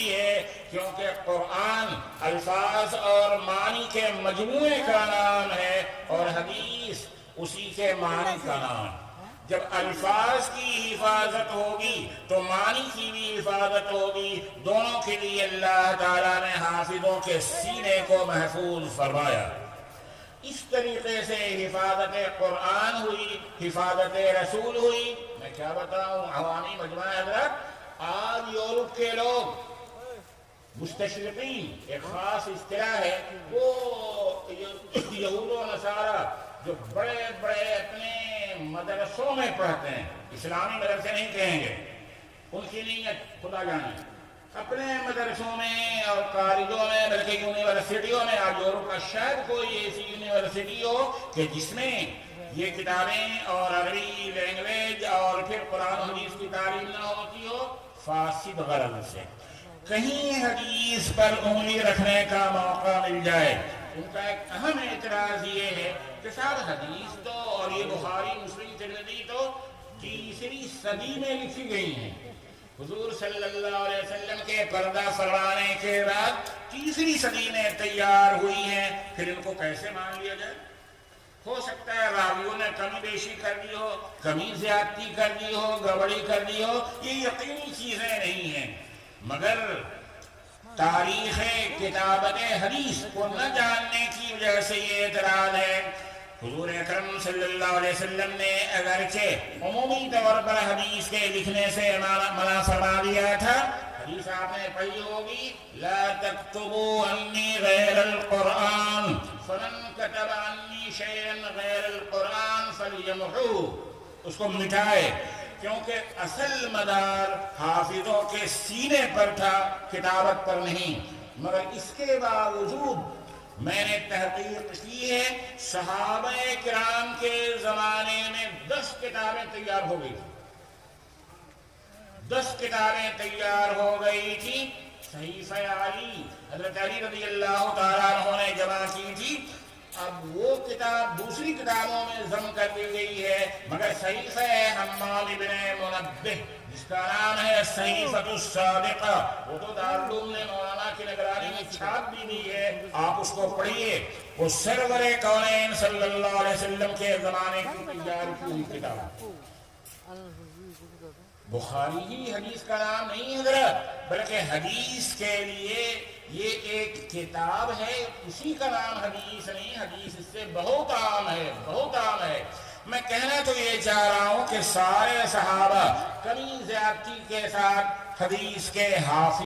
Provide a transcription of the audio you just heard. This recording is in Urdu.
لیے کیونکہ قرآن الفاظ اور معنی کے مجموعے کا نام ہے اور حدیث اسی کے معنی کا نام ہے۔ جب الفاظ کی حفاظت ہوگی تو معنی کی بھی حفاظت ہوگی، دونوں کے لیے اللہ تعالیٰ نے حافظوں کے سینے کو محفوظ فرمایا۔ اس طریقے سے حفاظت قرآن ہوئی، حفاظت رسول ہوئی۔ میں کیا بتاؤں عوامی مجمع حضرت، آج یورپ کے لوگ مستشرقین، ایک خاص اصطلاح ہے، وہ یہود و نصارہ جو بڑے بڑے اپنے مدرسوں میں پڑھتے ہیں، اسلامی مدرسے نہیں کہیں گے، ان کی نیت خدا جانے، اپنے مدرسوں میں اور کالجوں میں بلکہ یونیورسٹیوں میں، آج یورپ کا شاید کوئی ایسی یونیورسٹی ہو کہ جس میں یہ کتابیں اور عربی لینگویج اور پھر قرآن و حدیث کی تعلیم نہ ہوتی ہو، فاسد غرض سے کہیں حدیث پر انگلی رکھنے کا موقع مل جائے۔ ان کا ایک اہم اعتراض یہ ہے کہ صاحب حدیث تو اور یہ بخاری مسلم ترمذی تو تیسری صدی میں لکھی گئی ہیں، حضور صلی اللہ علیہ وسلم کے پردہ فرمانے کے بعد تیسری صدی میں تیار ہوئی ہیں، پھر ان کو کیسے مان لیا جائے؟ ہو سکتا ہے راویوں نے کمی بیشی کر دی ہو، کمی زیادتی کر دی ہو، گڑبڑی کر دی ہو، یہ یقینی چیزیں نہیں ہیں، مگر تاریخ کتابت حدیث کو نہ جاننے کی وجہ سے یہ اعتراض ہے۔ حضور اکرم صلی اللہ علیہ وسلم نے اگرچہ عمومی طور پر حدیث کے لکھنے سے منع فرما دیا تھا، حدیث آپ نے پڑھی ہوگی، لا تکتبوا عنی غیر القرآن فمن کتب عنی شیئا غیر القرآن فلیمحوہ، اس کو مٹائے، کیونکہ اصل مدار حافظوں کے سینے پر تھا، کتابت پر نہیں۔ مگر اس کے باوجود میں نے تحقیق کی ہے، صحابہ کرام کے زمانے میں 10 کتابیں تیار ہو گئی تھی، 10 کتابیں تیار ہو گئی تھی۔ صحیفہ علی، حضرت علی رضی اللہ تعالیٰ عنہ نے جمع کی تھی، اب وہ کتاب دوسری کتابوں میں ضم کر دی گئی ہے، مگر صحیفہ حماد بن منبہ جس کا نام ہے صحیفۃ الصادقہ، وہ تو دارالعلوم نے مولانا کی نگرانی میں چھاپ بھی دی ہے، آپ اس کو پڑھیے، وہ سرور کونین صلی اللہ علیہ وسلم کے زمانے کی تیار کی ہوئی کتاب۔ بخاری ہی حدیث کا نام نہیں حضرت، بلکہ حدیث کے لیے یہ ایک کتاب ہے، اسی کا نام حدیث نہیں، حدیث اس سے بہت عام ہے، بہت عام ہے۔ میں کہنا تو یہ چاہ رہا ہوں کہ سارے صحابہ کمی زیادتی کے ساتھ حدیث کے حافظ